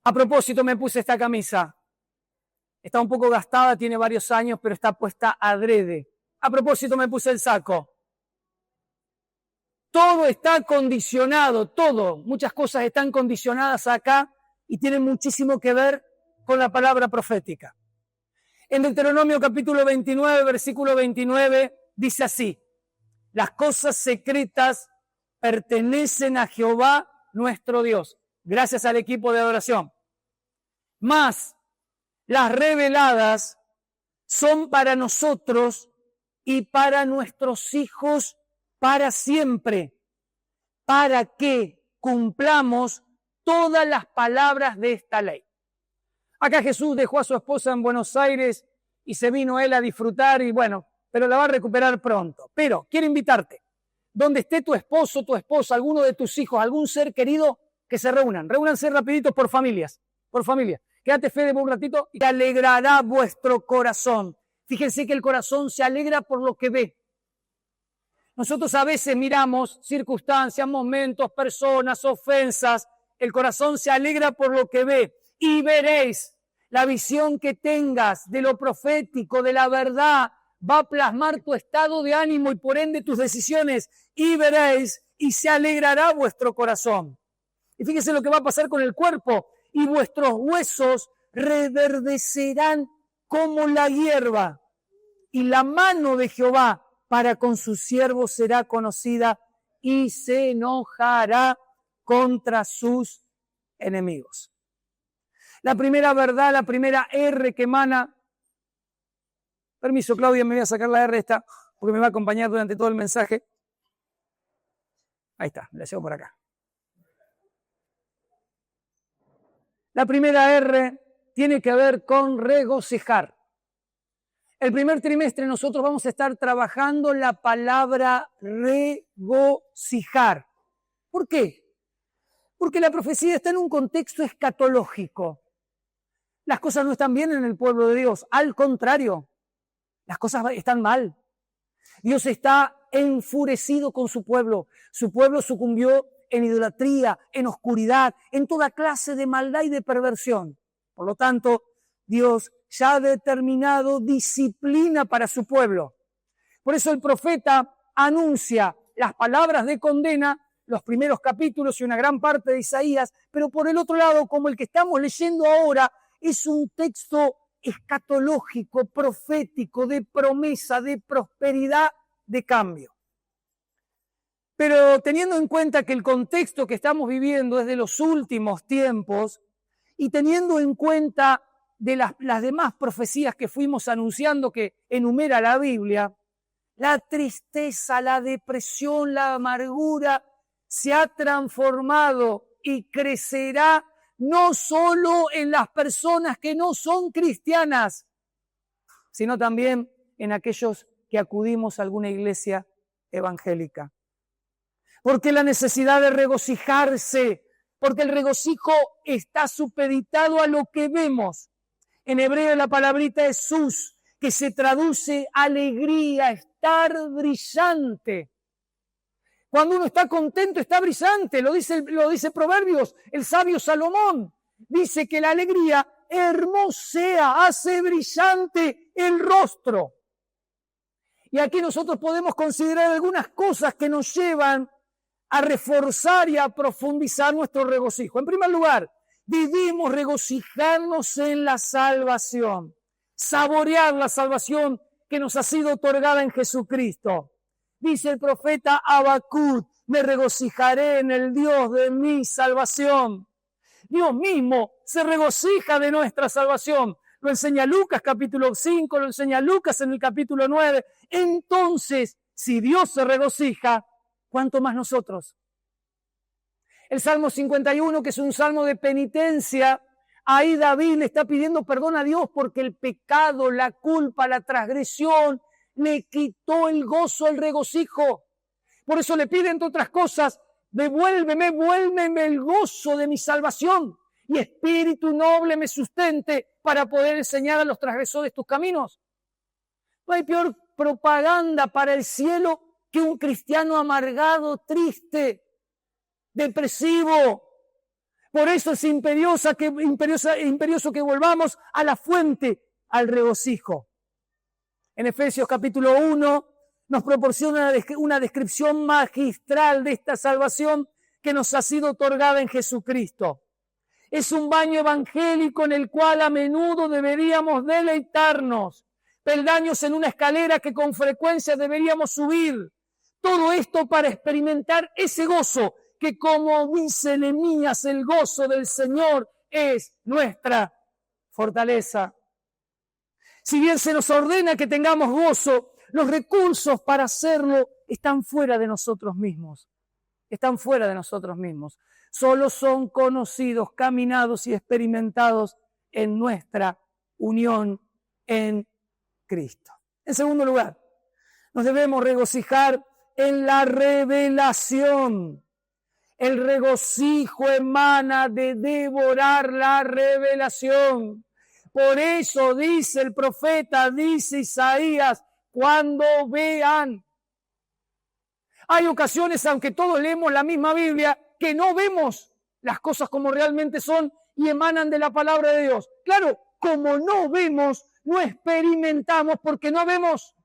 A propósito, me puse esta camisa. Está un poco gastada, tiene varios años, pero está puesta adrede. A propósito, me puse el saco. Todo está condicionado, todo. Muchas cosas están condicionadas acá y tienen muchísimo que ver con la palabra profética. En Deuteronomio capítulo 29, versículo 29, dice así: las cosas secretas pertenecen a Jehová nuestro Dios. Gracias al equipo de adoración. Mas las reveladas son para nosotros y para nuestros hijos para siempre, para que cumplamos todas las palabras de esta ley. Acá Jesús dejó a su esposa en Buenos Aires y se vino él a disfrutar y bueno, pero la va a recuperar pronto. Pero quiero invitarte, donde esté tu esposo, tu esposa, alguno de tus hijos, algún ser querido, que se reúnan. Reúnanse rapiditos por familias, por familia. Quédate, Fede, por un ratito y te alegrará vuestro corazón. Fíjense que el corazón se alegra por lo que ve. Nosotros a veces miramos circunstancias, momentos, personas, ofensas. El corazón se alegra por lo que ve. Y veréis, la visión que tengas de lo profético, de la verdad, va a plasmar tu estado de ánimo y por ende tus decisiones. Y veréis, y se alegrará vuestro corazón. Y fíjense lo que va a pasar con el cuerpo. Y vuestros huesos reverdecerán como la hierba. Y la mano de Jehová para con sus siervos será conocida y se enojará contra sus enemigos. La primera verdad, la primera R que emana. Permiso, Claudia, me voy a sacar la R esta porque me va a acompañar durante todo el mensaje. Ahí está, la llevo por acá. La primera R tiene que ver con regocijar. El primer trimestre nosotros vamos a estar trabajando la palabra regocijar. ¿Por qué? Porque la profecía está en un contexto escatológico. Las cosas no están bien en el pueblo de Dios. Al contrario, las cosas están mal. Dios está enfurecido con su pueblo. Su pueblo sucumbió en idolatría, en oscuridad, en toda clase de maldad y de perversión. Por lo tanto, Dios ya ha determinado disciplina para su pueblo. Por eso el profeta anuncia las palabras de condena, los primeros capítulos y una gran parte de Isaías, pero por el otro lado, como el que estamos leyendo ahora, es un texto escatológico, profético, de promesa, de prosperidad, de cambio. Pero teniendo en cuenta que el contexto que estamos viviendo es de los últimos tiempos y teniendo en cuenta de las demás profecías que fuimos anunciando que enumera la Biblia, la tristeza, la depresión, la amargura se ha transformado y crecerá no solo en las personas que no son cristianas, sino también en aquellos que acudimos a alguna iglesia evangélica. Porque la necesidad de regocijarse, porque el regocijo está supeditado a lo que vemos. En hebreo la palabrita es sus, que se traduce alegría, estar brillante. Cuando uno está contento, está brillante, lo dice Proverbios, el sabio Salomón. Dice que la alegría hermosea, hace brillante el rostro. Y aquí nosotros podemos considerar algunas cosas que nos llevan a reforzar y a profundizar nuestro regocijo. En primer lugar, debemos regocijarnos en la salvación, saborear la salvación que nos ha sido otorgada en Jesucristo. Dice el profeta Habacuc, me regocijaré en el Dios de mi salvación. Dios mismo se regocija de nuestra salvación. Lo enseña Lucas capítulo 5, lo enseña Lucas en el capítulo 9. Entonces, si Dios se regocija, ¿cuánto más nosotros? El Salmo 51, que es un salmo de penitencia, ahí David le está pidiendo perdón a Dios porque el pecado, la culpa, la transgresión le quitó el gozo, el regocijo. Por eso le pide, entre otras cosas, vuélveme el gozo de mi salvación y espíritu noble me sustente para poder enseñar a los transgresores tus caminos. No hay peor propaganda para el cielo que un cristiano amargado, triste, depresivo. Por eso es imperioso que volvamos a la fuente, al regocijo. En Efesios capítulo 1 nos proporciona una descripción magistral de esta salvación que nos ha sido otorgada en Jesucristo. Es un baño evangélico en el cual a menudo deberíamos deleitarnos, peldaños en una escalera que con frecuencia deberíamos subir. Todo esto para experimentar ese gozo que, como dice Nehemías, el gozo del Señor es nuestra fortaleza. Si bien se nos ordena que tengamos gozo, los recursos para hacerlo están fuera de nosotros mismos. Están fuera de nosotros mismos. Solo son conocidos, caminados y experimentados en nuestra unión en Cristo. En segundo lugar, nos debemos regocijar en la revelación. El regocijo emana de devorar la revelación. Por eso dice el profeta, dice Isaías, cuando vean. Hay ocasiones, aunque todos leemos la misma Biblia, que no vemos las cosas como realmente son y emanan de la palabra de Dios. Claro, como no vemos, no experimentamos porque no vemos.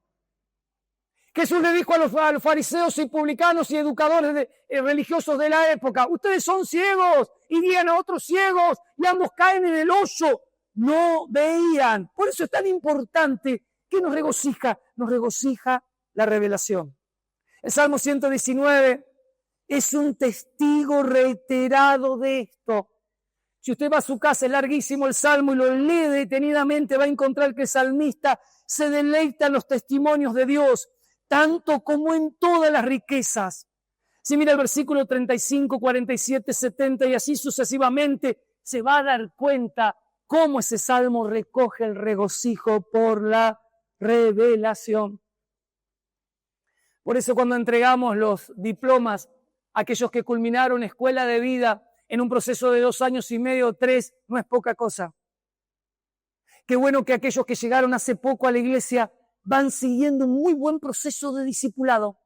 Jesús le dijo a los fariseos y publicanos y educadores religiosos de la época, ustedes son ciegos y guían a otros ciegos y ambos caen en el hoyo. No veían. Por eso es tan importante que nos regocija la revelación. El Salmo 119 es un testigo reiterado de esto. Si usted va a su casa, es larguísimo el Salmo y lo lee detenidamente, va a encontrar que el salmista se deleita en los testimonios de Dios, tanto como en todas las riquezas. Si mira el versículo 35, 47, 70 y así sucesivamente, se va a dar cuenta cómo ese salmo recoge el regocijo por la revelación. Por eso cuando entregamos los diplomas a aquellos que culminaron escuela de vida en un proceso de 2 años y medio, 3, no es poca cosa. Qué bueno que aquellos que llegaron hace poco a la iglesia van siguiendo un muy buen proceso de discipulado.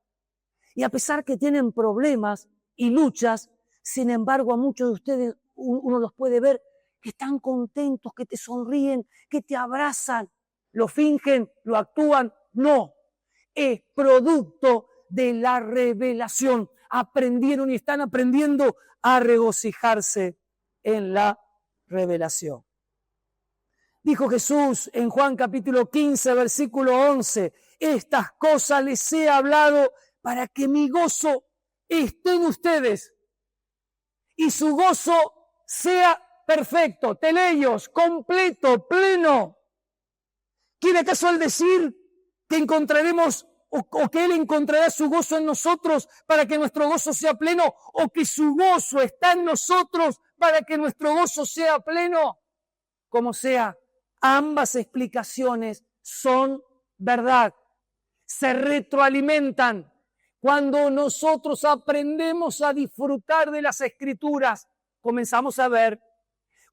Y a pesar que tienen problemas y luchas, sin embargo a muchos de ustedes uno los puede ver que están contentos, que te sonríen, que te abrazan, lo fingen, lo actúan. No, es producto de la revelación. Aprendieron y están aprendiendo a regocijarse en la revelación. Dijo Jesús en Juan capítulo 15, versículo 11, estas cosas les he hablado para que mi gozo esté en ustedes y su gozo sea perfecto, teleios, completo, pleno. ¿Quiere acaso al decir que encontraremos o que Él encontrará su gozo en nosotros para que nuestro gozo sea pleno, o que su gozo está en nosotros para que nuestro gozo sea pleno? Como sea, ambas explicaciones son verdad, se retroalimentan. Cuando nosotros aprendemos a disfrutar de las Escrituras, comenzamos a ver.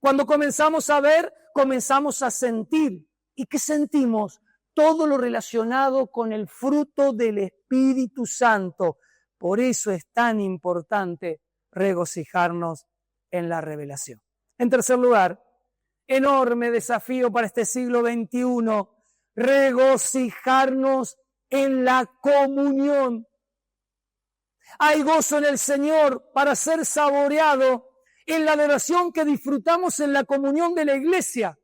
Cuando comenzamos a ver, comenzamos a sentir. ¿Y qué sentimos? Todo lo relacionado con el fruto del Espíritu Santo. Por eso es tan importante regocijarnos en la revelación. En tercer lugar, enorme desafío para este siglo XXI, regocijarnos en la comunión. Hay gozo en el Señor para ser saboreado en la adoración que disfrutamos en la comunión de la iglesia,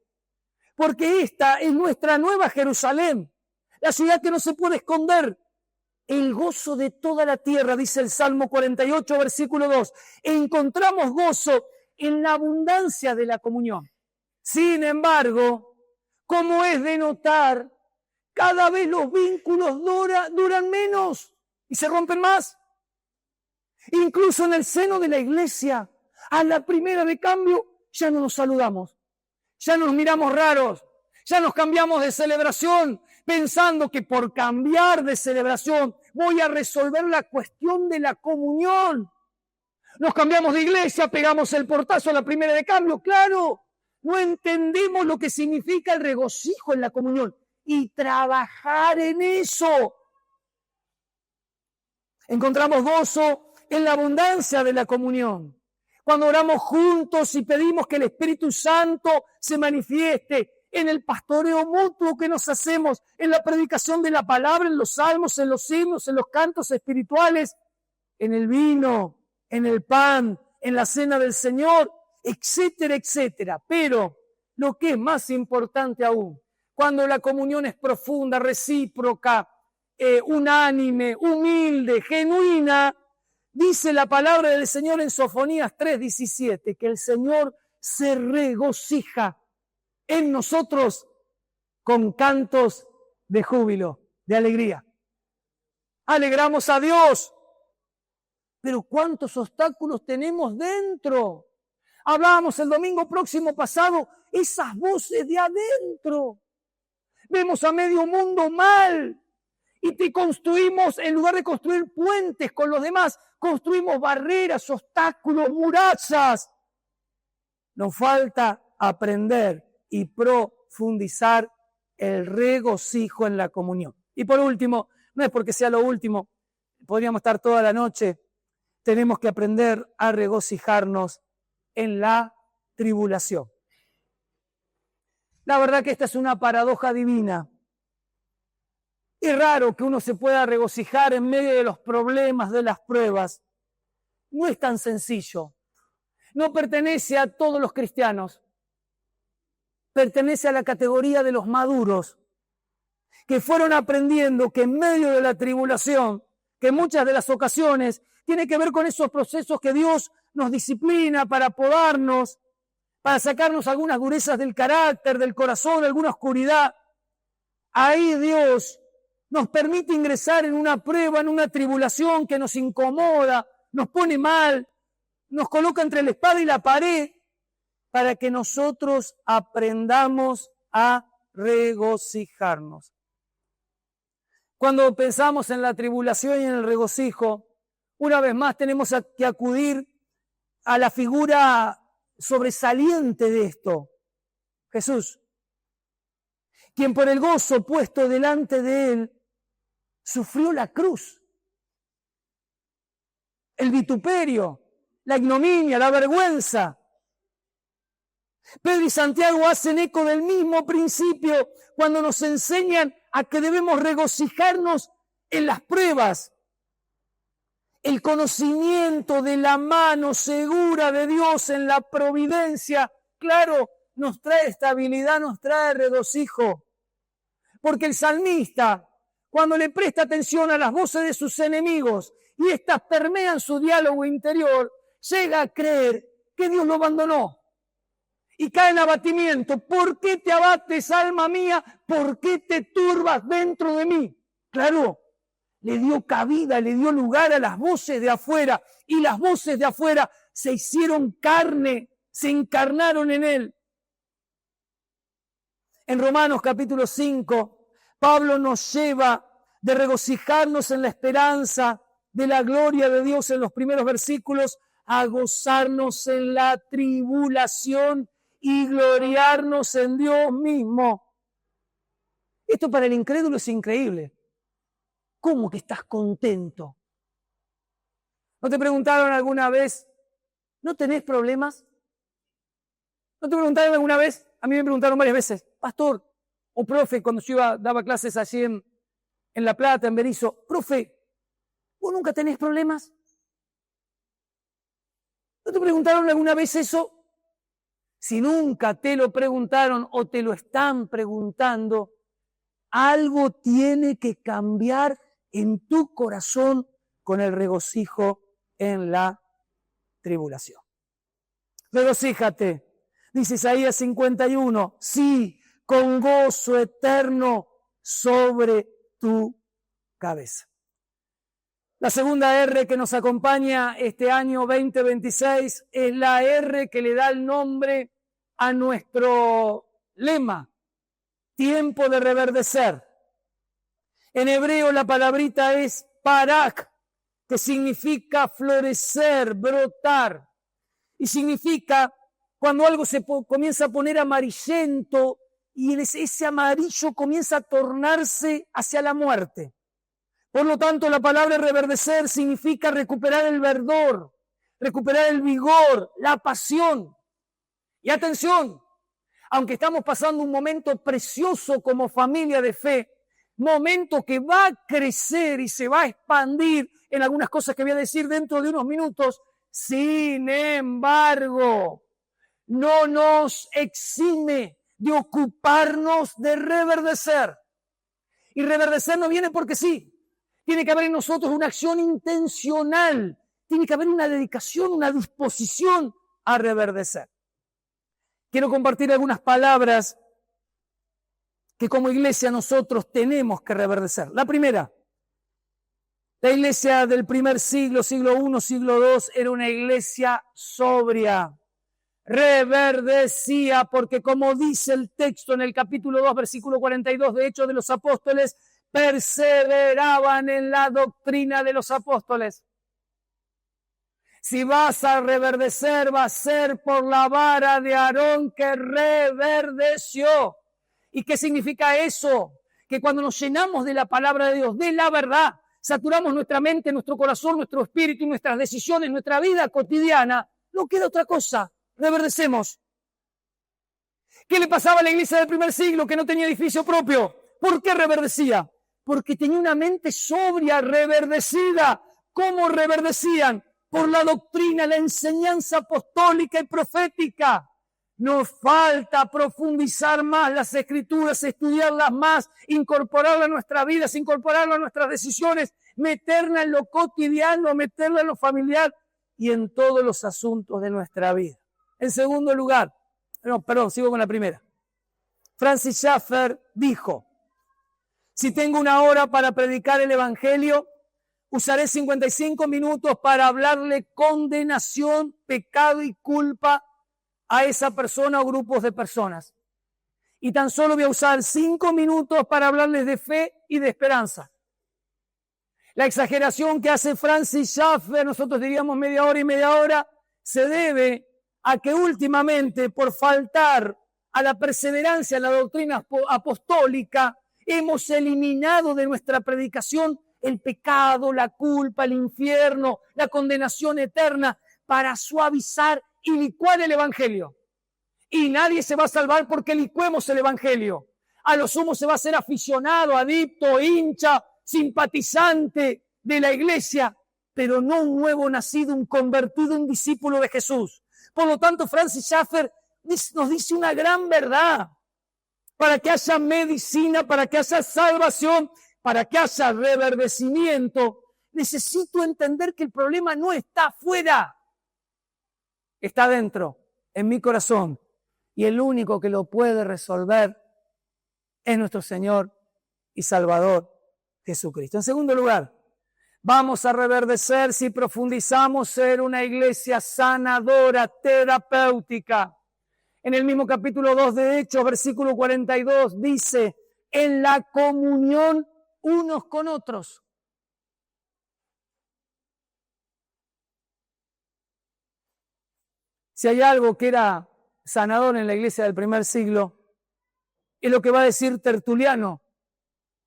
porque esta es nuestra nueva Jerusalén, la ciudad que no se puede esconder. El gozo de toda la tierra, dice el Salmo 48, versículo 2. Encontramos gozo en la abundancia de la comunión. Sin embargo, como es de notar, cada vez los vínculos duran menos y se rompen más. Incluso en el seno de la iglesia, a la primera de cambio, ya no nos saludamos, ya nos miramos raros, ya nos cambiamos de celebración, pensando que por cambiar de celebración voy a resolver la cuestión de la comunión. Nos cambiamos de iglesia, pegamos el portazo a la primera de cambio, claro. No entendemos lo que significa el regocijo en la comunión y trabajar en eso. Encontramos gozo en la abundancia de la comunión. cuando oramos juntos y pedimos que el Espíritu Santo se manifieste, en el pastoreo mutuo que nos hacemos, en la predicación de la palabra, en los salmos, en los himnos, en los cantos espirituales, en el vino, en el pan, en la cena del Señor, etcétera, etcétera. Pero lo que es más importante aún, cuando la comunión es profunda, recíproca, unánime, humilde, genuina, dice la palabra del Señor en Sofonías 3:17, que el Señor se regocija en nosotros con cantos de júbilo, de alegría. Alegramos a Dios, pero ¿cuántos obstáculos tenemos dentro? Hablábamos el domingo próximo pasado, esas voces de adentro. Vemos a medio mundo mal y te construimos, en lugar de construir puentes con los demás, construimos barreras, obstáculos, murallas. Nos falta aprender y profundizar el regocijo en la comunión. Y por último, no es porque sea lo último, podríamos estar toda la noche, tenemos que aprender a regocijarnos en la tribulación. La verdad que esta es una paradoja divina. Es raro que uno se pueda regocijar en medio de los problemas, de las pruebas. No es tan sencillo. No pertenece a todos los cristianos. Pertenece a la categoría de los maduros, que fueron aprendiendo que en medio de la tribulación, que en muchas de las ocasiones tiene que ver con esos procesos que Dios nos disciplina para podarnos, para sacarnos algunas durezas del carácter, del corazón, alguna oscuridad. Ahí Dios nos permite ingresar en una prueba, en una tribulación que nos incomoda, nos pone mal, nos coloca entre la espada y la pared, para que nosotros aprendamos a regocijarnos. Cuando pensamos en la tribulación y en el regocijo, una vez más tenemos que acudir a la figura sobresaliente de esto, Jesús, quien por el gozo puesto delante de él sufrió la cruz, el vituperio, la ignominia, la vergüenza. Pedro y Santiago hacen eco del mismo principio cuando nos enseñan a que debemos regocijarnos en las pruebas. El conocimiento de la mano segura de Dios en la providencia, claro, nos trae estabilidad, nos trae regocijo. Porque el salmista, cuando le presta atención a las voces de sus enemigos y éstas permean su diálogo interior, llega a creer que Dios lo abandonó. Y cae en abatimiento. ¿Por qué te abates, alma mía? ¿Por qué te turbas dentro de mí? Claro, le dio cabida, le dio lugar a las voces de afuera. Y las voces de afuera se hicieron carne, se encarnaron en él. En Romanos capítulo 5, Pablo nos lleva de regocijarnos en la esperanza de la gloria de Dios en los primeros versículos a gozarnos en la tribulación y gloriarnos en Dios mismo. Esto para el incrédulo es increíble. ¿Cómo que estás contento? ¿No te preguntaron alguna vez, ¿no tenés problemas? ¿No te preguntaron alguna vez? A mí me preguntaron varias veces, pastor o profe, cuando yo daba clases allí en La Plata, en Berisso, profe, ¿vos nunca tenés problemas? ¿No te preguntaron alguna vez eso? Si nunca te lo preguntaron o te lo están preguntando, algo tiene que cambiar en tu corazón con el regocijo en la tribulación. Regocíjate, dice Isaías 51, sí, con gozo eterno sobre tu cabeza. La segunda R que nos acompaña este año 2026 es la R que le da el nombre a nuestro lema, tiempo de reverdecer. En hebreo la palabrita es parak, que significa florecer, brotar. Y significa cuando algo se comienza a poner amarillento y ese amarillo comienza a tornarse hacia la muerte. Por lo tanto, la palabra reverdecer significa recuperar el verdor, recuperar el vigor, la pasión. Y atención, aunque estamos pasando un momento precioso como familia de fe, momento que va a crecer y se va a expandir en algunas cosas que voy a decir dentro de unos minutos, sin embargo, no nos exime de ocuparnos de reverdecer. Y reverdecer no viene porque sí. Tiene que haber en nosotros una acción intencional. Tiene que haber una dedicación, una disposición a reverdecer. Quiero compartir algunas palabras que como iglesia nosotros tenemos que reverdecer. La primera, la iglesia del primer siglo, siglo I, siglo II, era una iglesia sobria. Reverdecía, porque como dice el texto en el capítulo 2, versículo 42 de Hechos de los Apóstoles, perseveraban en la doctrina de los apóstoles. Si vas a reverdecer, va a ser por la vara de Aarón que reverdeció. ¿Y qué significa eso? Que cuando nos llenamos de la palabra de Dios, de la verdad, saturamos nuestra mente, nuestro corazón, nuestro espíritu y nuestras decisiones, nuestra vida cotidiana, no queda otra cosa. Reverdecemos. ¿Qué le pasaba a la iglesia del primer siglo que no tenía edificio propio? ¿Por qué reverdecía? Porque tenía una mente sobria, reverdecida. ¿Cómo reverdecían? Por la doctrina, la enseñanza apostólica y profética. Nos falta profundizar más las escrituras, estudiarlas más, incorporarlas a nuestras vidas, incorporarlas a nuestras decisiones, meterla en lo cotidiano, meterla en lo familiar y en todos los asuntos de nuestra vida. En segundo lugar, sigo con la primera. Francis Schaeffer dijo, si tengo una hora para predicar el evangelio, usaré 55 minutos para hablarle condenación, pecado y culpa a esa persona o grupos de personas. Y tan solo voy a usar 5 minutos para hablarles de fe y de esperanza. La exageración que hace Francis Schaeffer, nosotros diríamos media hora, se debe a que últimamente, por faltar a la perseverancia en la doctrina apostólica, hemos eliminado de nuestra predicación el pecado, la culpa, el infierno, la condenación eterna, para suavizar y licuar el evangelio. Y nadie se va a salvar porque licuemos el evangelio. A lo sumo se va a ser aficionado, adicto, hincha, simpatizante de la iglesia, pero no un nuevo nacido, un convertido, un discípulo de Jesús. Por lo tanto, Francis Schaeffer nos dice una gran verdad. Para que haya medicina, para que haya salvación, para que haya reverdecimiento, necesito entender que el problema no está afuera, está dentro, en mi corazón. Y el único que lo puede resolver es nuestro Señor y Salvador Jesucristo. En segundo lugar, vamos a reverdecer si profundizamos ser una iglesia sanadora, terapéutica. En el mismo capítulo 2 de Hechos, versículo 42, dice, en la comunión unos con otros. Si hay algo que era sanador en la iglesia del primer siglo, es lo que va a decir Tertuliano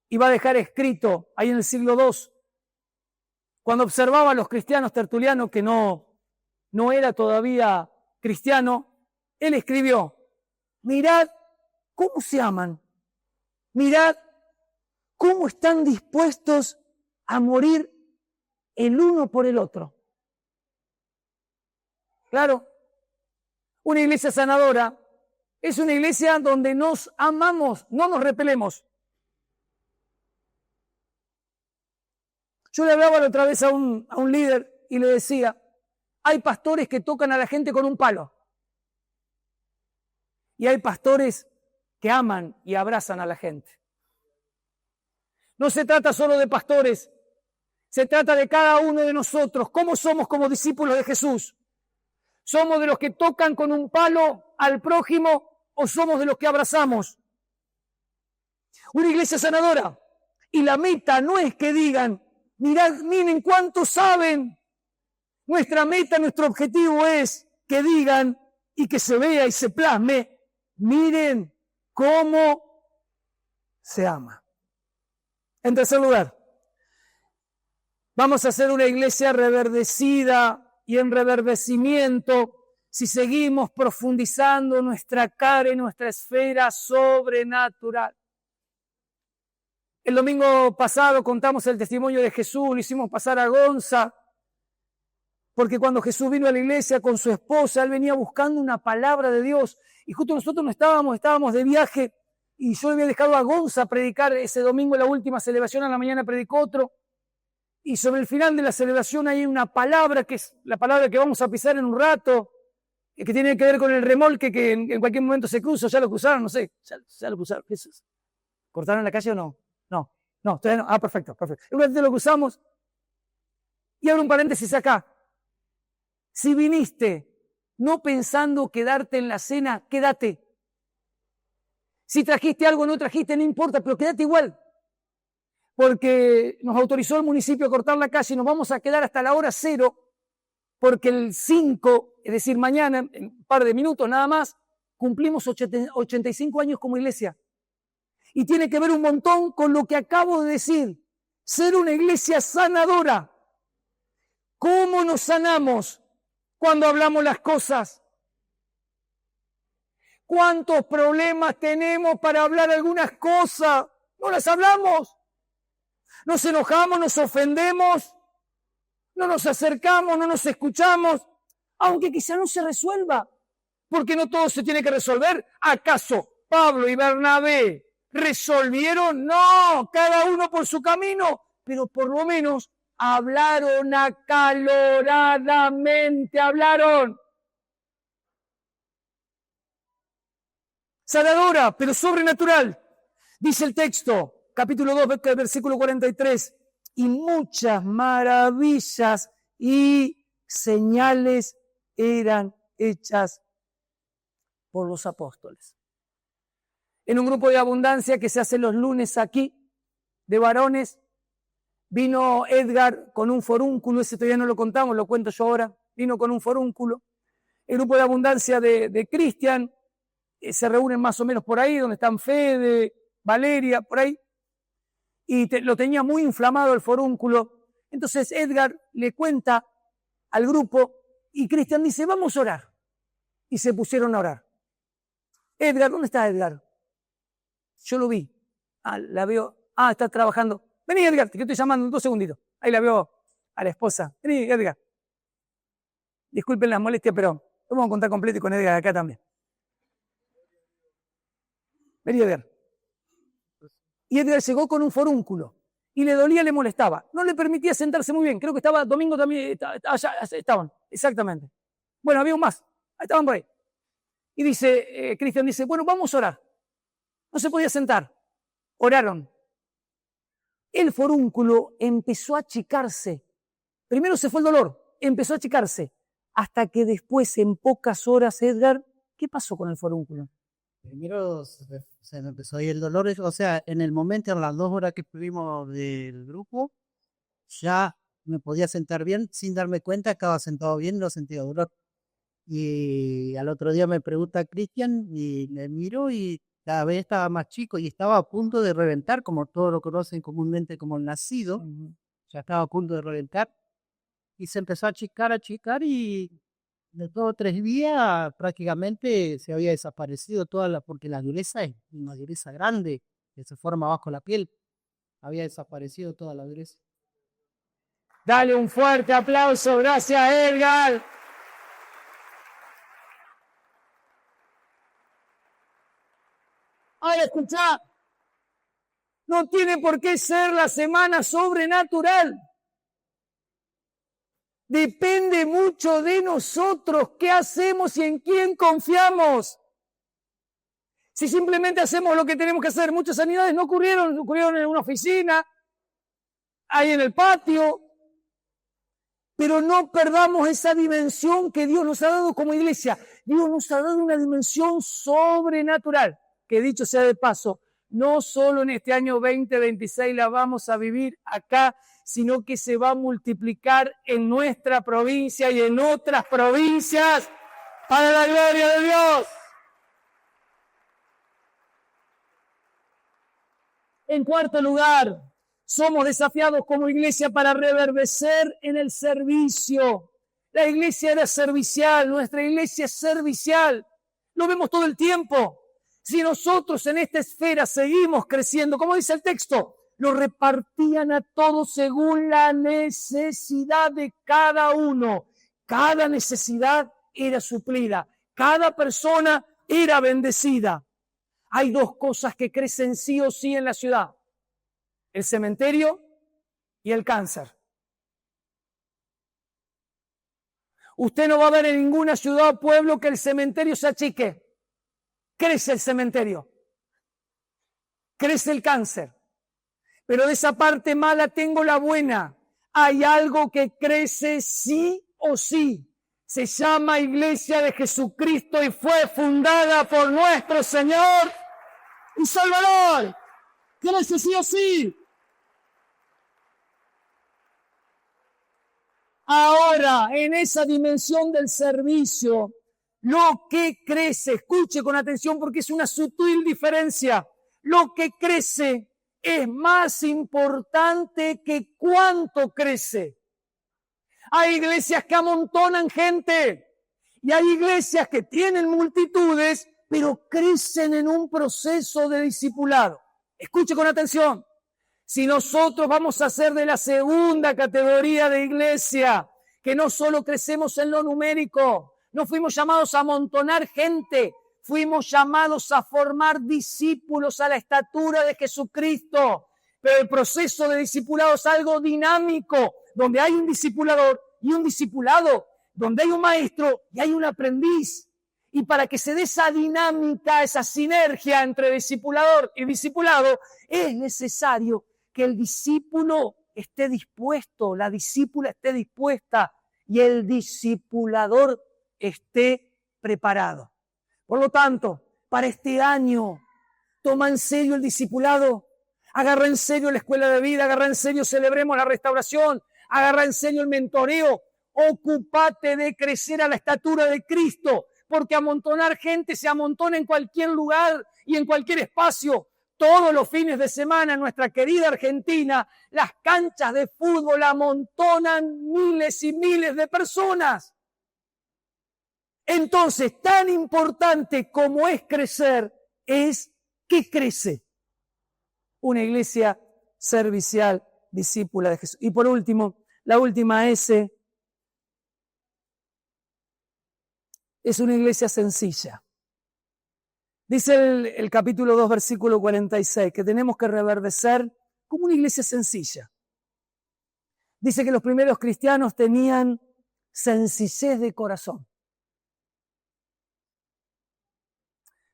y va a dejar escrito ahí en el siglo II. Cuando observaba a los cristianos, Tertuliano, que no era todavía cristiano, él escribió, mirad cómo se aman, mirad cómo están dispuestos a morir el uno por el otro. Claro, una iglesia sanadora es una iglesia donde nos amamos, no nos repelemos. Yo le hablaba la otra vez a un líder y le decía, hay pastores que tocan a la gente con un palo. Y hay pastores que aman y abrazan a la gente. No se trata solo de pastores, se trata de cada uno de nosotros. ¿Cómo somos como discípulos de Jesús? ¿Somos de los que tocan con un palo al prójimo o somos de los que abrazamos? Una iglesia sanadora. Y la meta no es que digan, mirad, miren cuántos saben. Nuestra meta, nuestro objetivo es que digan y que se vea y se plasme, miren cómo se ama. En tercer lugar, vamos a hacer una iglesia reverdecida y en reverdecimiento si seguimos profundizando nuestra cara y nuestra esfera sobrenatural. El domingo pasado contamos el testimonio de Jesús, lo hicimos pasar a Gonza, porque cuando Jesús vino a la iglesia con su esposa, él venía buscando una palabra de Dios, y justo nosotros no estábamos de viaje, y yo le había dejado a Gonza predicar ese domingo en la última celebración, a la mañana predicó otro, y sobre el final de la celebración hay una palabra, que es la palabra que vamos a pisar en un rato, que tiene que ver con el remolque que en cualquier momento se cruza, ya lo cruzaron, no sé, ya lo cruzaron. ¿Qué es eso? ¿Cortaron la calle o no? No, todavía no. Ah, perfecto. Un ratito lo cruzamos. Y abro un paréntesis acá. Si viniste no pensando quedarte en la cena, quédate. Si trajiste algo o no trajiste, no importa, pero quédate igual. Porque nos autorizó el municipio a cortar la calle y nos vamos a quedar hasta la hora 0, porque el 5, es decir, mañana, en un par de minutos nada más, cumplimos 85 años como iglesia. Y tiene que ver un montón con lo que acabo de decir, ser una iglesia sanadora. ¿Cómo nos sanamos cuando hablamos las cosas? ¿Cuántos problemas tenemos para hablar algunas cosas? No las hablamos. Nos enojamos, nos ofendemos, no nos acercamos, no nos escuchamos, aunque quizá no se resuelva, porque no todo se tiene que resolver. ¿Acaso Pablo y Bernabé resolvieron? No, cada uno por su camino, pero por lo menos hablaron acaloradamente, hablaron. Sanadora, pero sobrenatural. Dice el texto, capítulo 2, versículo 43, y muchas maravillas y señales eran hechas por los apóstoles. En un grupo de abundancia que se hace los lunes aquí, de varones, vino Edgar con un forúnculo, ese todavía no lo contamos, lo cuento yo ahora, vino con un forúnculo. El grupo de abundancia de Cristian se reúnen más o menos por ahí, donde están Fede, Valeria, por ahí, y lo tenía muy inflamado el forúnculo. Entonces Edgar le cuenta al grupo y Cristian dice, vamos a orar. Y se pusieron a orar. Edgar, ¿dónde está Edgar? Yo lo vi. La veo. Está trabajando. Vení, Edgar, te estoy llamando en 2 segunditos. Ahí la veo a la esposa. Vení, Edgar. Disculpen las molestias, pero lo vamos a contar completo y con Edgar acá también. Vení, Edgar. Y Edgar llegó con un forúnculo. Y le dolía, le molestaba. No le permitía sentarse muy bien. Creo que estaba, domingo también, allá estaban. Exactamente. Bueno, había un más. Ahí estaban por ahí. Y dice, Cristian dice, bueno, vamos a orar. No se podía sentar. Oraron. El forúnculo empezó a achicarse. Primero se fue el dolor. Empezó a achicarse. Hasta que después, en pocas horas, Edgar, ¿qué pasó con el forúnculo? Primero se me empezó a ir el dolor, o sea, en el momento, en las 2 horas que estuvimos del grupo, ya me podía sentar bien, sin darme cuenta, estaba sentado bien, no sentía dolor. Y al otro día me pregunta Cristian y le miro y cada vez estaba más chico y estaba a punto de reventar, como todos lo conocen comúnmente como el nacido, ya estaba a punto de reventar. Y se empezó a achicar y de 2 o 3 días prácticamente se había desaparecido porque la dureza es una dureza grande que se forma bajo la piel. Había desaparecido toda la dureza. Dale un fuerte aplauso, gracias Edgar. Ahora escuchá, no tiene por qué ser la semana sobrenatural. Depende mucho de nosotros, qué hacemos y en quién confiamos. Si simplemente hacemos lo que tenemos que hacer, muchas sanidades no ocurrieron en una oficina, ahí en el patio, pero no perdamos esa dimensión que Dios nos ha dado como iglesia. Dios nos ha dado una dimensión sobrenatural, que dicho sea de paso, no solo en este año 2026 la vamos a vivir acá, sino que se va a multiplicar en nuestra provincia y en otras provincias para la gloria de Dios. En cuarto lugar, somos desafiados como iglesia para reverdecer en el servicio. La iglesia era servicial, nuestra iglesia es servicial. Lo vemos todo el tiempo. Si nosotros en esta esfera seguimos creciendo, como dice el texto, lo repartían a todos según la necesidad de cada uno. Cada necesidad era suplida. Cada persona era bendecida. Hay dos cosas que crecen sí o sí en la ciudad: el cementerio y el cáncer. Usted no va a ver en ninguna ciudad o pueblo que el cementerio se achique. Crece el cementerio. Crece el cáncer. Pero de esa parte mala tengo la buena. Hay algo que crece sí o sí. Se llama Iglesia de Jesucristo y fue fundada por nuestro Señor y Salvador. Crece sí o sí. Ahora, en esa dimensión del servicio, lo que crece, escuche con atención porque es una sutil diferencia, lo que crece es más importante que cuánto crece. Hay iglesias que amontonan gente y hay iglesias que tienen multitudes, pero crecen en un proceso de discipulado. Escuche con atención. Si nosotros vamos a ser de la segunda categoría de iglesia, que no solo crecemos en lo numérico, no fuimos llamados a amontonar gente, fuimos llamados a formar discípulos a la estatura de Jesucristo. Pero el proceso de discipulado es algo dinámico, donde hay un discipulador y un discipulado, donde hay un maestro y hay un aprendiz. Y para que se dé esa dinámica, esa sinergia entre discipulador y discipulado, es necesario que el discípulo esté dispuesto, la discípula esté dispuesta y el discipulador esté preparado. Por lo tanto, para este año, toma en serio el discipulado, agarra en serio la escuela de vida, agarra en serio Celebremos la Restauración, agarra en serio el mentoreo, ocúpate de crecer a la estatura de Cristo, porque amontonar gente se amontona en cualquier lugar y en cualquier espacio. Todos los fines de semana en nuestra querida Argentina, las canchas de fútbol amontonan miles y miles de personas. Entonces, tan importante como es crecer, es que crece una iglesia servicial, discípula de Jesús. Y por último, la última S, es una iglesia sencilla. Dice el capítulo 2, versículo 46, que tenemos que reverdecer como una iglesia sencilla. Dice que los primeros cristianos tenían sencillez de corazón.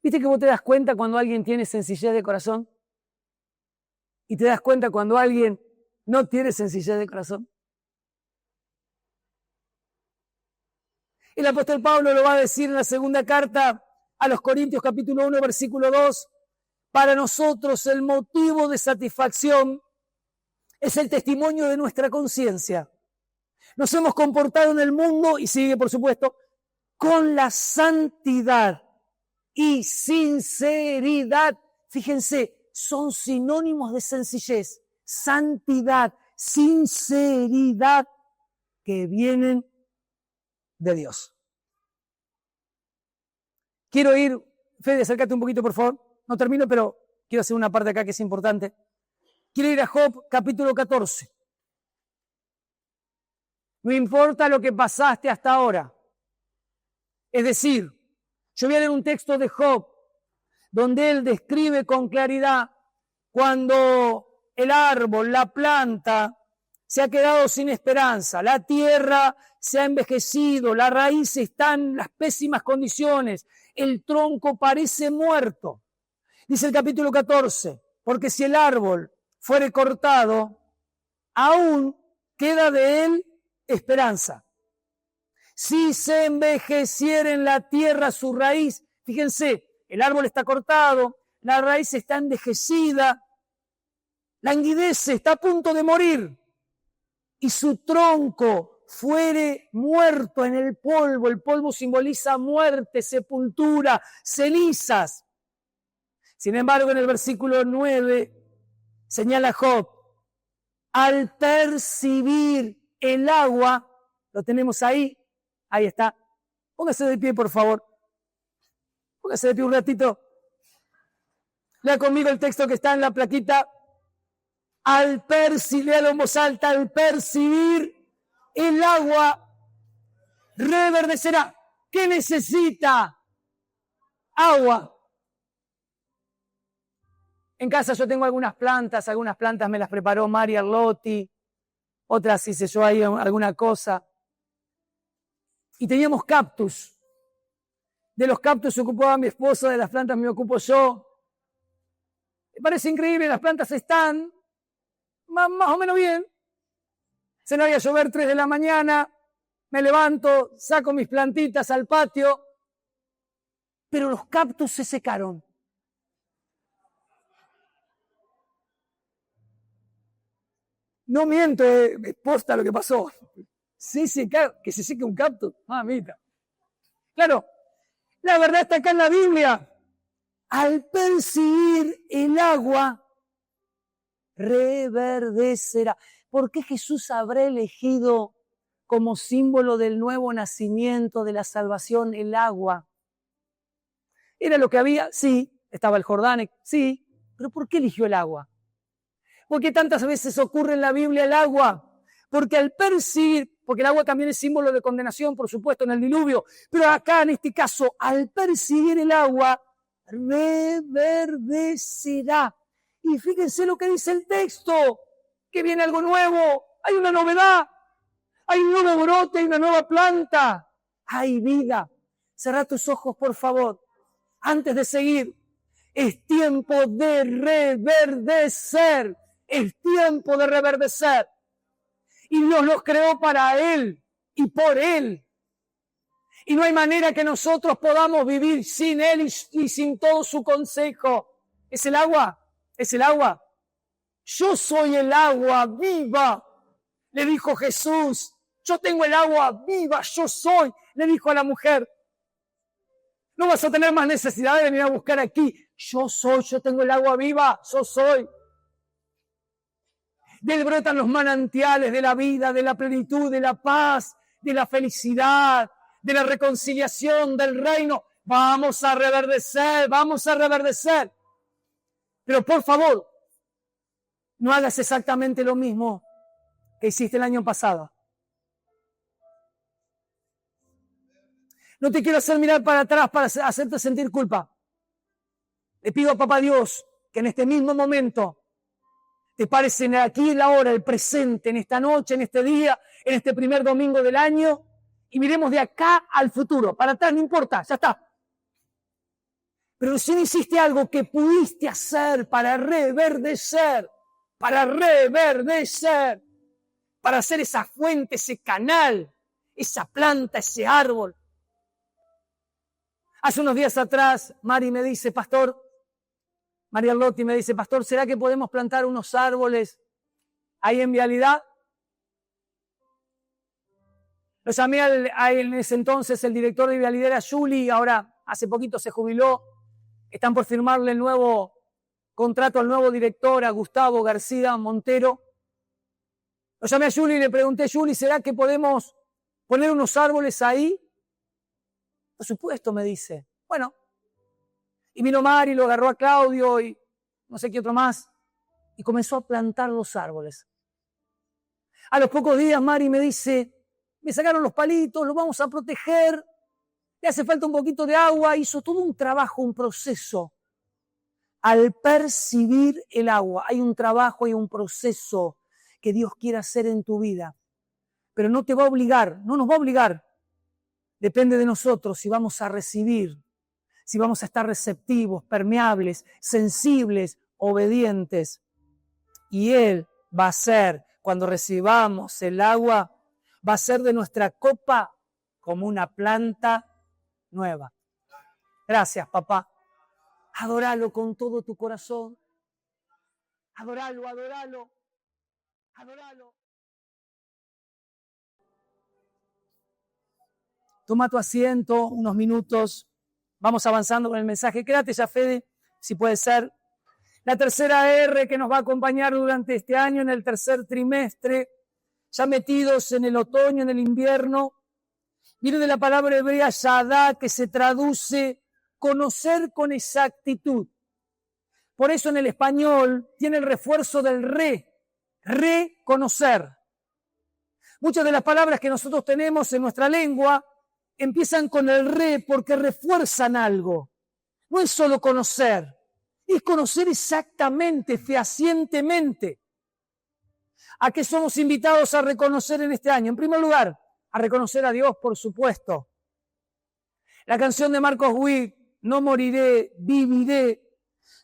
¿Viste que vos te das cuenta cuando alguien tiene sencillez de corazón? ¿Y te das cuenta cuando alguien no tiene sencillez de corazón? El apóstol Pablo lo va a decir en la segunda carta a los Corintios capítulo 1, versículo 2. Para nosotros el motivo de satisfacción es el testimonio de nuestra conciencia. Nos hemos comportado en el mundo, y sigue por supuesto, con la santidad y sinceridad. Fíjense, son sinónimos de sencillez, santidad, sinceridad, que vienen de Dios. Quiero ir, Fede, acércate un poquito por favor, no termino, pero quiero hacer una parte acá que es importante. Quiero ir a Job capítulo 14. No importa lo que pasaste hasta ahora. Es decir, yo voy a leer un texto de Job donde él describe con claridad cuando el árbol, la planta, se ha quedado sin esperanza, la tierra se ha envejecido, la raíz está en las pésimas condiciones, el tronco parece muerto. Dice el capítulo 14, porque si el árbol fuere cortado, aún queda de él esperanza. Si se envejeciera en la tierra su raíz, fíjense, el árbol está cortado, la raíz está envejecida, languidece, está a punto de morir, y su tronco fuere muerto en el polvo simboliza muerte, sepultura, cenizas. Sin embargo, en el versículo 9 señala Job, al percibir el agua, lo tenemos ahí, Ahí está. Póngase de pie, por favor. Póngase de pie un ratito. Lea conmigo el texto que está en la plaquita. Al percibir, léalo en voz alta, al percibir el agua reverdecerá. ¿Qué necesita? Agua. En casa yo tengo algunas plantas me las preparó Mari Arlotti, otras hice yo ahí alguna cosa. Y teníamos cactus. De los cactus se ocupaba mi esposa, de las plantas me ocupo yo. Me parece increíble, las plantas están más o menos bien. Se no había llover 3 de la mañana, me levanto, saco mis plantitas al patio, pero los cactus se secaron. No miento, es posta lo que pasó. Sí, que se seque un cactus. Mamita. Claro, la verdad está acá en la Biblia. Al percibir el agua, reverdecerá. ¿Por qué Jesús habrá elegido como símbolo del nuevo nacimiento, de la salvación, el agua? ¿Era lo que había? Sí. ¿Estaba el Jordán? Sí. ¿Pero por qué eligió el agua? ¿Por qué tantas veces ocurre en la Biblia el agua? Porque al percibir, porque el agua también es símbolo de condenación, por supuesto, en el diluvio, pero acá en este caso, al percibir el agua, reverdecerá. Y fíjense lo que dice el texto, que viene algo nuevo, hay una novedad, hay un nuevo brote, hay una nueva planta, hay vida. Cerrá tus ojos, por favor, antes de seguir. Es tiempo de reverdecer. Es tiempo de reverdecer. Y Dios los creó para Él y por Él. Y no hay manera que nosotros podamos vivir sin Él y sin todo su consejo. ¿Es el agua? ¿Es el agua? Yo soy el agua viva, le dijo Jesús. Yo tengo el agua viva, yo soy, le dijo a la mujer. No vas a tener más necesidad de venir a buscar aquí. Yo soy, yo tengo el agua viva, yo soy. De él brotan los manantiales de la vida, de la plenitud, de la paz, de la felicidad, de la reconciliación, del reino. Vamos a reverdecer, vamos a reverdecer. Pero por favor, no hagas exactamente lo mismo que hiciste el año pasado. No te quiero hacer mirar para atrás para hacerte sentir culpa. Le pido a Papá Dios que en este mismo momento te pares en aquí, en la hora, el presente, en esta noche, en este día, en este primer domingo del año, y miremos de acá al futuro. Para atrás no importa, ya está. Pero si no hiciste algo que pudiste hacer para reverdecer, para hacer esa fuente, ese canal, esa planta, ese árbol. Hace unos días atrás, Mari me dice, pastor, María Arlotti me dice, pastor, ¿será que podemos plantar unos árboles ahí en Vialidad? Lo llamé en ese entonces, el director de Vialidad era Juli, ahora hace poquito se jubiló. Están por firmarle el nuevo contrato al nuevo director, a Gustavo García Montero. Lo llamé a Juli y le pregunté, Juli, ¿será que podemos poner unos árboles ahí? Por supuesto, me dice. Bueno. Y vino Mari, lo agarró a Claudio y no sé qué otro más, y comenzó a plantar los árboles. A los pocos días Mari me dice, me sacaron los palitos, los vamos a proteger, le hace falta un poquito de agua, hizo todo un trabajo, un proceso. Al percibir el agua, hay un trabajo, hay un proceso que Dios quiere hacer en tu vida. Pero no te va a obligar, no nos va a obligar. Depende de nosotros si vamos a recibir, si vamos a estar receptivos, permeables, sensibles, obedientes. Y Él va a ser, cuando recibamos el agua, va a ser de nuestra copa como una planta nueva. Gracias, papá. Adóralo con todo tu corazón. Adóralo, adóralo, adóralo. Toma tu asiento unos minutos. Vamos avanzando con el mensaje. Quédate ya, Fede, si puede ser. La tercera R que nos va a acompañar durante este año, en el tercer trimestre, ya metidos en el otoño, en el invierno. Viene de la palabra hebrea yadá, que se traduce conocer con exactitud. Por eso en el español tiene el refuerzo del reconocer. Muchas de las palabras que nosotros tenemos en nuestra lengua empiezan con el porque refuerzan algo. No es solo conocer, es conocer exactamente, fehacientemente. ¿A qué somos invitados a reconocer en este año? En primer lugar, a reconocer a Dios, por supuesto. La canción de Marcos Witt, No moriré, viviré,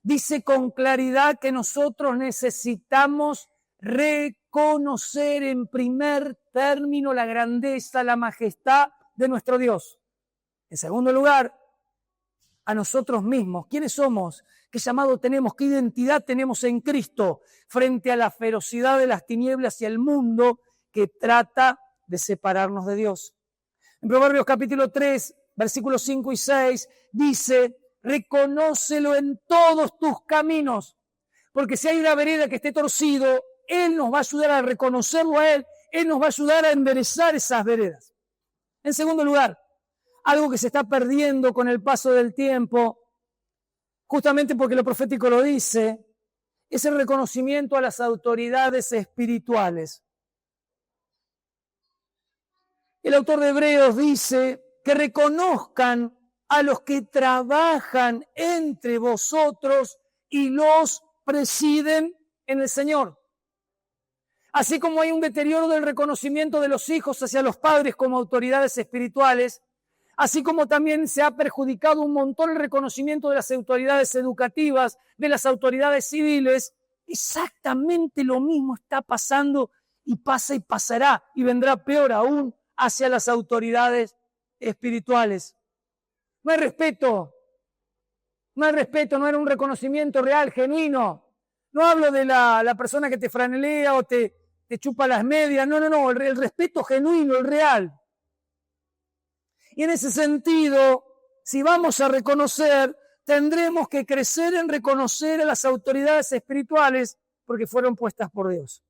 dice con claridad que nosotros necesitamos reconocer en primer término la grandeza, la majestad de nuestro Dios. En segundo lugar, a nosotros mismos. ¿Quiénes somos? ¿Qué llamado tenemos? ¿Qué identidad tenemos en Cristo frente a la ferocidad de las tinieblas y el mundo que trata de separarnos de Dios? En Proverbios capítulo 3, versículos 5 y 6, dice, reconócelo en todos tus caminos, porque si hay una vereda que esté torcido, Él nos va a ayudar a reconocerlo a Él nos va a ayudar a enderezar esas veredas. En segundo lugar, algo que se está perdiendo con el paso del tiempo, justamente porque lo profético lo dice, es el reconocimiento a las autoridades espirituales. El autor de Hebreos dice que reconozcan a los que trabajan entre vosotros y los presiden en el Señor. Así como hay un deterioro del reconocimiento de los hijos hacia los padres como autoridades espirituales, así como también se ha perjudicado un montón el reconocimiento de las autoridades educativas, de las autoridades civiles, exactamente lo mismo está pasando y pasa y pasará y vendrá peor aún hacia las autoridades espirituales. No hay respeto, no era un reconocimiento real, genuino. No hablo de la persona que te franelea o te chupa las medias, no, el respeto genuino, el real. Y en ese sentido, si vamos a reconocer, tendremos que crecer en reconocer a las autoridades espirituales porque fueron puestas por Dios.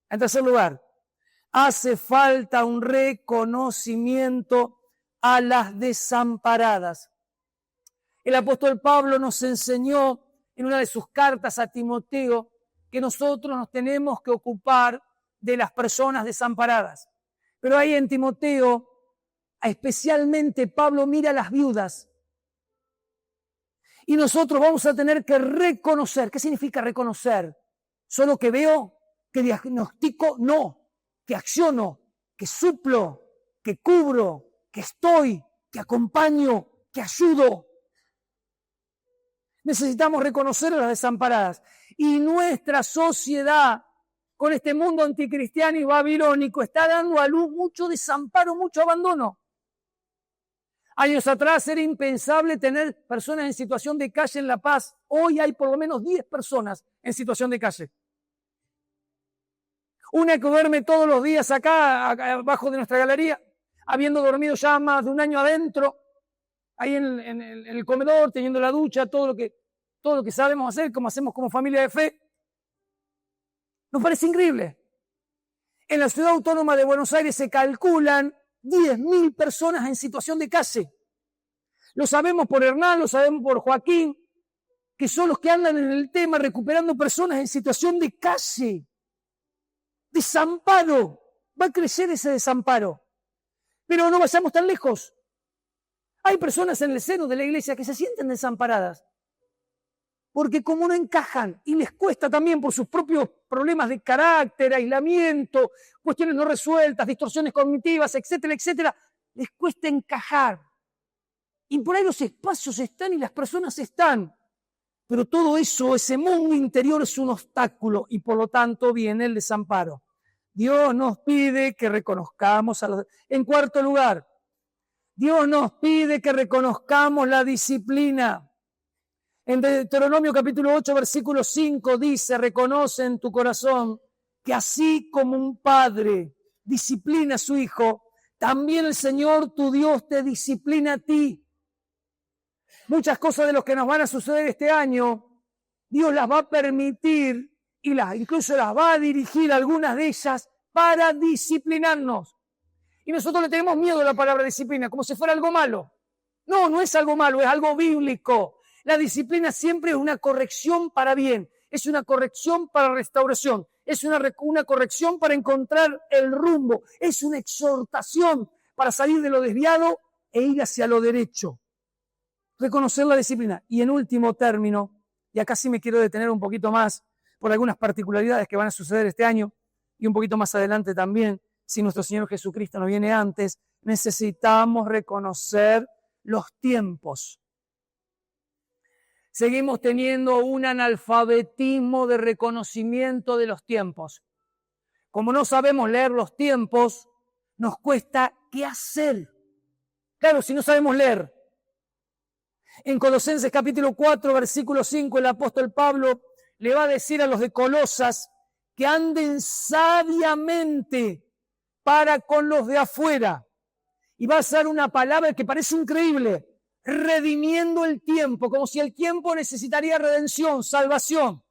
En tercer lugar, hace falta un reconocimiento a las desamparadas. El apóstol Pablo nos enseñó en una de sus cartas a Timoteo que nosotros nos tenemos que ocupar de las personas desamparadas. Pero ahí en Timoteo, especialmente Pablo mira a las viudas. Y nosotros vamos a tener que reconocer. ¿Qué significa reconocer? ¿Solo que veo? ¿Que diagnostico? No. Que acciono, que suplo, que cubro, que estoy, que acompaño, que ayudo. Necesitamos reconocer a las desamparadas. Y nuestra sociedad, con este mundo anticristiano y babilónico, está dando a luz mucho desamparo, mucho abandono. Años atrás era impensable tener personas en situación de calle en La Paz. Hoy hay por lo menos 10 personas en situación de calle. Una que duerme todos los días acá, abajo de nuestra galería, habiendo dormido ya más de un año adentro, ahí en el comedor, teniendo la ducha, todo lo que sabemos hacer, como hacemos como familia de fe. Nos parece increíble. En la ciudad autónoma de Buenos Aires se calculan 10.000 personas en situación de calle. Lo sabemos por Hernán, lo sabemos por Joaquín, que son los que andan en el tema recuperando personas en situación de calle. Desamparo. Va a crecer ese desamparo. Pero no vayamos tan lejos. Hay personas en el seno de la iglesia que se sienten desamparadas. Porque como no encajan y les cuesta también por sus propios problemas de carácter, aislamiento, cuestiones no resueltas, distorsiones cognitivas, etcétera, etcétera, les cuesta encajar. Y por ahí los espacios están y las personas están. Pero todo eso, ese mundo interior es un obstáculo y por lo tanto viene el desamparo. Dios nos pide que reconozcamos a los... En cuarto lugar, Dios nos pide que reconozcamos la disciplina. En Deuteronomio capítulo 8, versículo 5 dice, reconoce en tu corazón que así como un padre disciplina a su hijo, también el Señor tu Dios te disciplina a ti. Muchas cosas de lo que nos van a suceder este año, Dios las va a permitir y incluso las va a dirigir, algunas de ellas, para disciplinarnos. Y nosotros le tenemos miedo a la palabra disciplina, como si fuera algo malo. No, no es algo malo, es algo bíblico. La disciplina siempre es una corrección para bien, es una corrección para restauración, es una corrección para encontrar el rumbo, es una exhortación para salir de lo desviado e ir hacia lo derecho. Reconocer la disciplina. Y en último término, y acá sí me quiero detener un poquito más por algunas particularidades que van a suceder este año y un poquito más adelante también, si nuestro Señor Jesucristo no viene antes, necesitamos reconocer los tiempos. Seguimos teniendo un analfabetismo de reconocimiento de los tiempos. Como no sabemos leer los tiempos, nos cuesta qué hacer. Claro, si no sabemos leer. En Colosenses capítulo 4, versículo 5, el apóstol Pablo le va a decir a los de Colosas que anden sabiamente para con los de afuera. Y va a usar una palabra que parece increíble, redimiendo el tiempo, como si el tiempo necesitaría redención, salvación.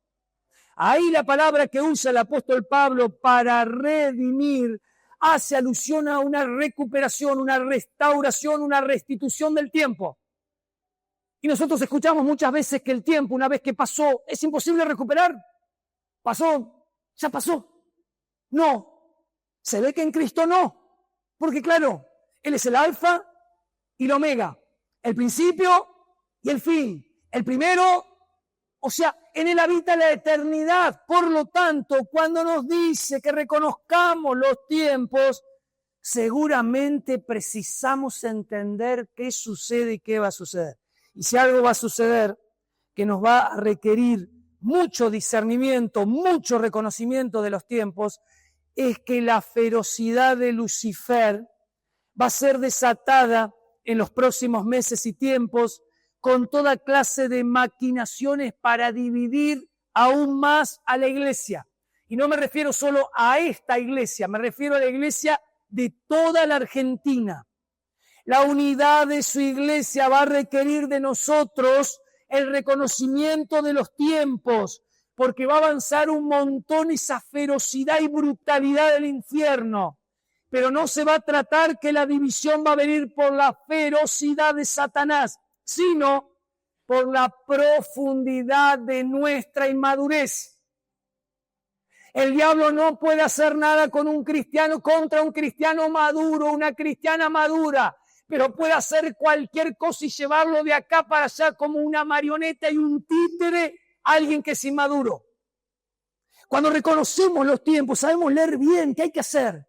Ahí la palabra que usa el apóstol Pablo para redimir hace alusión a una recuperación, una restauración, una restitución del tiempo. Y nosotros escuchamos muchas veces que el tiempo, una vez que pasó, es imposible recuperar. Pasó, ya pasó. No, se ve que en Cristo no. Porque claro, Él es el alfa y el omega, el principio y el fin. El primero, o sea, en Él habita la eternidad. Por lo tanto, cuando nos dice que reconozcamos los tiempos, seguramente precisamos entender qué sucede y qué va a suceder. Y si algo va a suceder que nos va a requerir mucho discernimiento, mucho reconocimiento de los tiempos, es que la ferocidad de Lucifer va a ser desatada en los próximos meses y tiempos con toda clase de maquinaciones para dividir aún más a la iglesia. Y no me refiero solo a esta iglesia, me refiero a la iglesia de toda la Argentina. La unidad de su iglesia va a requerir de nosotros el reconocimiento de los tiempos, porque va a avanzar un montón esa ferocidad y brutalidad del infierno. Pero no se va a tratar que la división va a venir por la ferocidad de Satanás, sino por la profundidad de nuestra inmadurez. El diablo no puede hacer nada con un cristiano contra un cristiano maduro, una cristiana madura, pero puede hacer cualquier cosa y llevarlo de acá para allá como una marioneta y un títere a alguien que es inmaduro. Cuando reconocemos los tiempos, sabemos leer bien qué hay que hacer.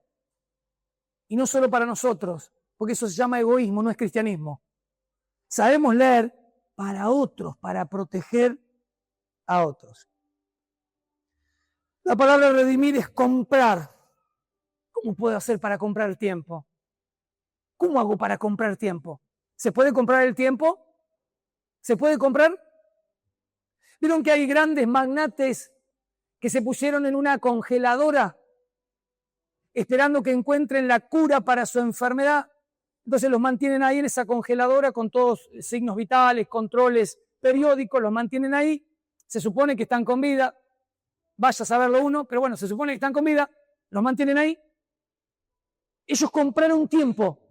Y no solo para nosotros, porque eso se llama egoísmo, no es cristianismo. Sabemos leer para otros, para proteger a otros. La palabra redimir es comprar. ¿Cómo puedo hacer para comprar tiempo? ¿Cómo hago para comprar tiempo? ¿Se puede comprar el tiempo? ¿Se puede comprar? ¿Vieron que hay grandes magnates que se pusieron en una congeladora esperando que encuentren la cura para su enfermedad? Entonces los mantienen ahí en esa congeladora con todos signos vitales, controles periódicos, los mantienen ahí. Se supone que están con vida. Vaya a saberlo uno, pero bueno, se supone que están con vida. Los mantienen ahí. Ellos compraron tiempo.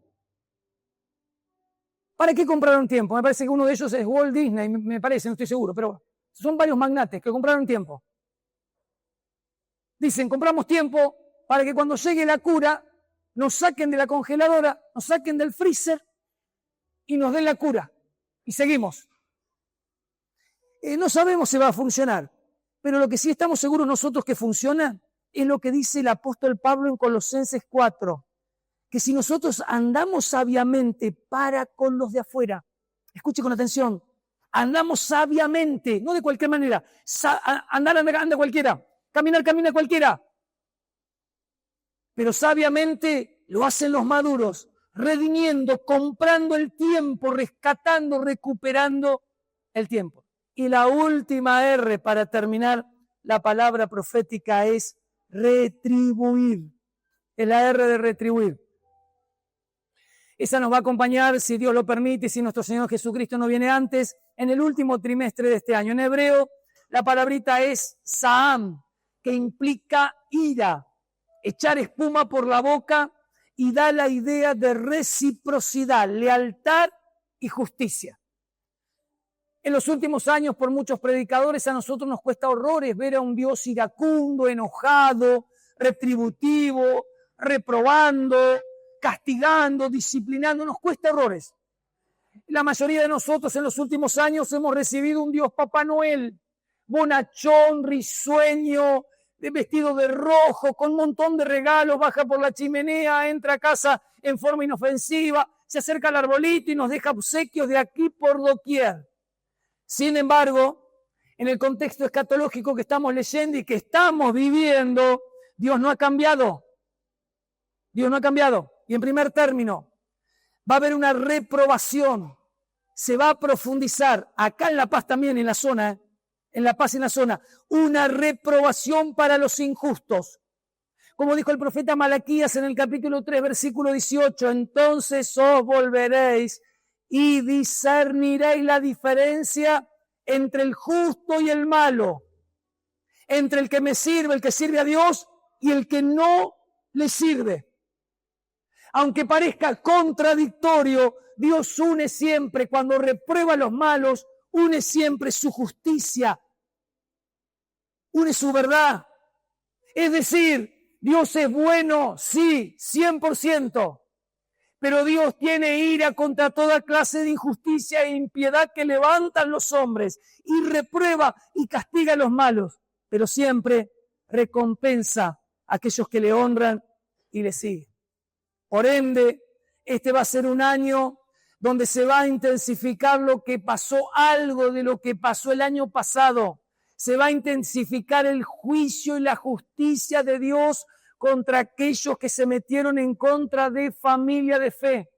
¿Para qué compraron tiempo? Me parece que uno de ellos es Walt Disney, me parece, no estoy seguro, pero son varios magnates que compraron tiempo. Dicen, compramos tiempo para que cuando llegue la cura nos saquen de la congeladora, nos saquen del freezer y nos den la cura. Y seguimos. No sabemos si va a funcionar, pero lo que sí estamos seguros nosotros que funciona es lo que dice el apóstol Pablo en Colosenses 4. Que si nosotros andamos sabiamente para con los de afuera, escuche con atención, andamos sabiamente, no de cualquier manera, anda cualquiera, camina cualquiera, pero sabiamente lo hacen los maduros, redimiendo, comprando el tiempo, rescatando, recuperando el tiempo. Y la última R para terminar la palabra profética es retribuir, es la R de retribuir. Esa nos va a acompañar, si Dios lo permite, si nuestro Señor Jesucristo no viene antes, en el último trimestre de este año. En hebreo, la palabrita es Sa'am, que implica ira, echar espuma por la boca, y da la idea de reciprocidad, lealtad y justicia. En los últimos años, por muchos predicadores, a nosotros nos cuesta horrores ver a un Dios iracundo, enojado, retributivo, reprobando, castigando, disciplinando. Nos cuesta horrores. La mayoría de nosotros en los últimos años hemos recibido un Dios Papá Noel, bonachón, risueño, vestido de rojo, con un montón de regalos, baja por la chimenea, entra a casa en forma inofensiva, se acerca al arbolito y nos deja obsequios de aquí por doquier. Sin embargo, en el contexto escatológico que estamos leyendo y que estamos viviendo, Dios no ha cambiado. Dios no ha cambiado. Y en primer término, va a haber una reprobación. Se va a profundizar, acá en La Paz también, en la zona, en La Paz en la zona, una reprobación para los injustos. Como dijo el profeta Malaquías en el capítulo 3, versículo 18, entonces os volveréis y discerniréis la diferencia entre el justo y el malo, entre el que me sirve, el que sirve a Dios, y el que no le sirve. Aunque parezca contradictorio, Dios une siempre, cuando reprueba a los malos, une siempre su justicia, une su verdad. Es decir, Dios es bueno, sí, 100%. Pero Dios tiene ira contra toda clase de injusticia e impiedad que levantan los hombres y reprueba y castiga a los malos, pero siempre recompensa a aquellos que le honran y le siguen. Por ende, este va a ser un año donde se va a intensificar lo que pasó, algo de lo que pasó el año pasado. Se va a intensificar el juicio y la justicia de Dios contra aquellos que se metieron en contra de familia de fe.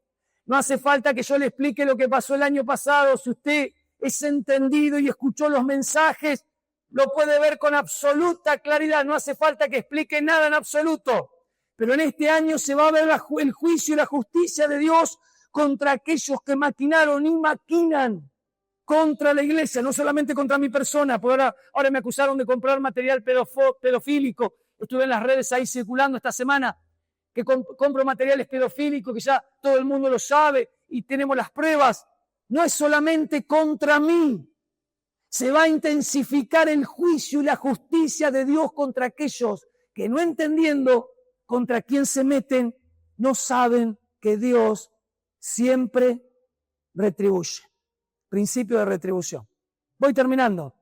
No hace falta que yo le explique lo que pasó el año pasado. Si usted es entendido y escuchó los mensajes, lo puede ver con absoluta claridad. No hace falta que explique nada en absoluto. Pero en este año se va a ver el juicio y la justicia de Dios contra aquellos que maquinaron y maquinan contra la iglesia, no solamente contra mi persona, porque ahora me acusaron de comprar material pedofílico. Estuve en las redes ahí circulando esta semana que compro materiales pedofílicos, que ya todo el mundo lo sabe y tenemos las pruebas. No es solamente contra mí. Se va a intensificar el juicio y la justicia de Dios contra aquellos que, no entendiendo contra quién se meten, no saben que Dios siempre retribuye. Principio de retribución. Voy terminando.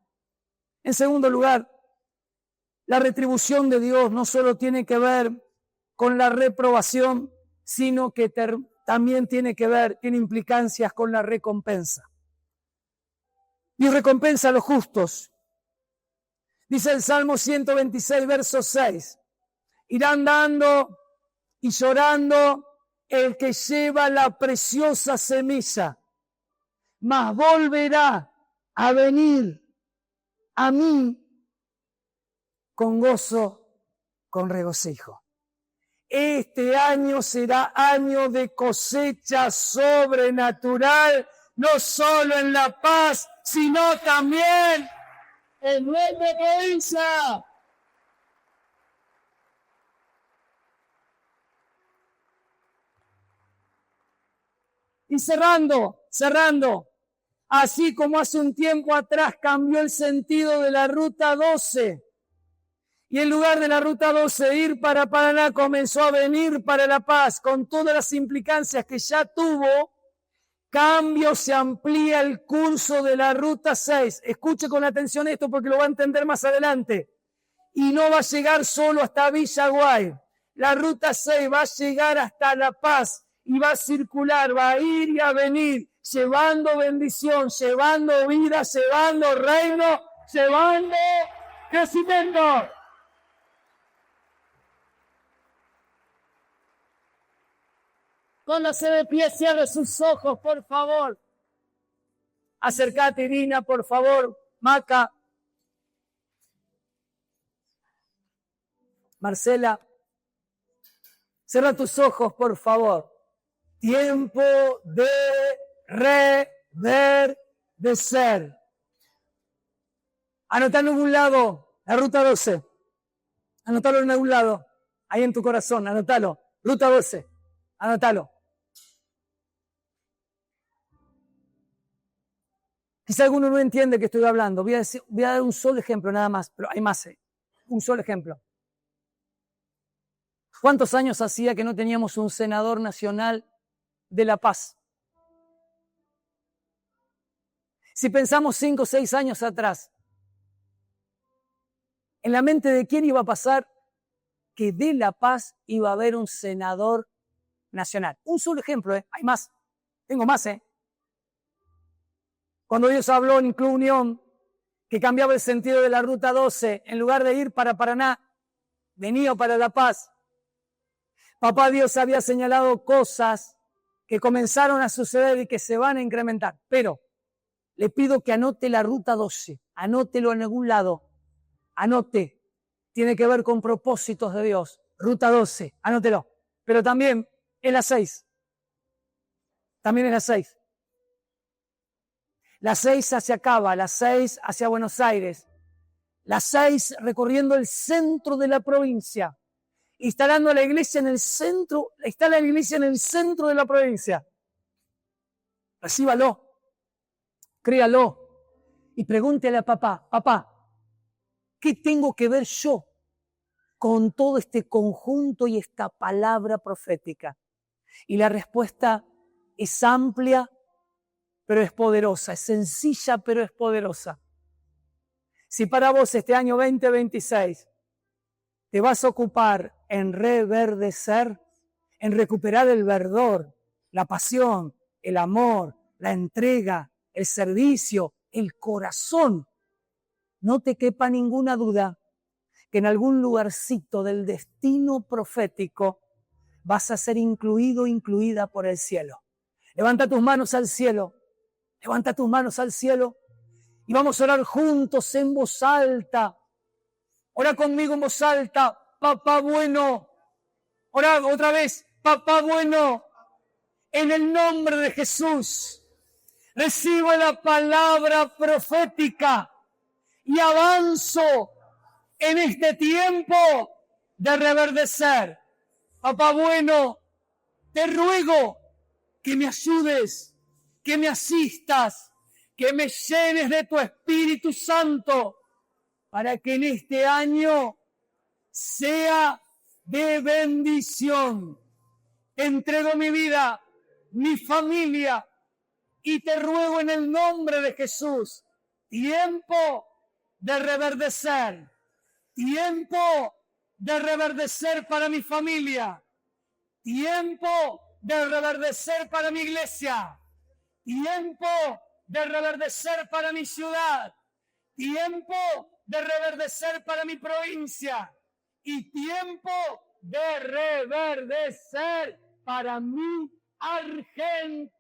En segundo lugar, la retribución de Dios no solo tiene que ver con la reprobación, sino que también tiene implicancias con la recompensa. Dios recompensa a los justos. Dice el Salmo 126, verso 6. Irán dando y llorando el que lleva la preciosa semilla, mas volverá a venir a mí con gozo, con regocijo. Este año será año de cosecha sobrenatural, no solo en La Paz, sino también en nuestra provincia. Y cerrando, así como hace un tiempo atrás cambió el sentido de la Ruta 12, y en lugar de la Ruta 12 ir para Paraná, comenzó a venir para La Paz, con todas las implicancias que ya tuvo, se amplía el curso de la Ruta 6. Escuche con atención esto porque lo va a entender más adelante. Y no va a llegar solo hasta Villaguay. La Ruta 6 va a llegar hasta La Paz y va a circular, va a ir y a venir, llevando bendición, llevando vida, llevando reino, llevando crecimiento. Póngase de pie, cierre sus ojos, por favor. Acércate, Irina, por favor. Maca. Marcela. Cierra tus ojos, por favor. Tiempo de reverdecer. Anotalo en un lado, la Ruta 12. Anotalo en algún lado, ahí en tu corazón, anotalo. Ruta 12. Anótalo. Quizá alguno no entiende que estoy hablando. Voy a dar un solo ejemplo nada más, pero hay más. Un solo ejemplo. ¿Cuántos años hacía que no teníamos un senador nacional de la paz? Si pensamos 5 o 6 años atrás, ¿en la mente de quién iba a pasar que de la paz iba a haber un senador nacional? Un solo ejemplo, hay más. Tengo más, Cuando Dios habló en Club Unión, que cambiaba el sentido de la Ruta 12, en lugar de ir para Paraná, venía para La Paz. Papá Dios había señalado cosas que comenzaron a suceder y que se van a incrementar. Pero le pido que anote la Ruta 12, anótelo en algún lado, anote. Tiene que ver con propósitos de Dios. Ruta 12, anótelo. Pero también es la 6. También es la 6. La 6 hacia Cava, la 6 hacia Buenos Aires, la 6 recorriendo el centro de la provincia, instalando la iglesia en el centro, instala la iglesia en el centro de la provincia. Recíbalo, créalo y pregúntele a papá, papá, ¿qué tengo que ver yo con todo este conjunto y esta palabra profética? Y la respuesta es amplia, pero es poderosa, es sencilla, pero es poderosa. Si para vos este año 2026 te vas a ocupar en reverdecer, en recuperar el verdor, la pasión, el amor, la entrega, el servicio, el corazón, no te quepa ninguna duda que en algún lugarcito del destino profético vas a ser incluido, incluida por el cielo. Levanta tus manos al cielo. Levanta tus manos al cielo y vamos a orar juntos en voz alta. Ora conmigo en voz alta. Papá bueno. Ora otra vez. Papá bueno. En el nombre de Jesús. Recibo la palabra profética y avanzo en este tiempo de reverdecer. Papá bueno, te ruego que me ayudes, que me asistas, que me llenes de tu Espíritu Santo para que en este año sea de bendición. Te entrego mi vida, mi familia y te ruego en el nombre de Jesús, tiempo de reverdecer, tiempo de reverdecer para mi familia, tiempo de reverdecer para mi iglesia, tiempo de reverdecer para mi ciudad, tiempo de reverdecer para mi provincia y tiempo de reverdecer para mi Argentina.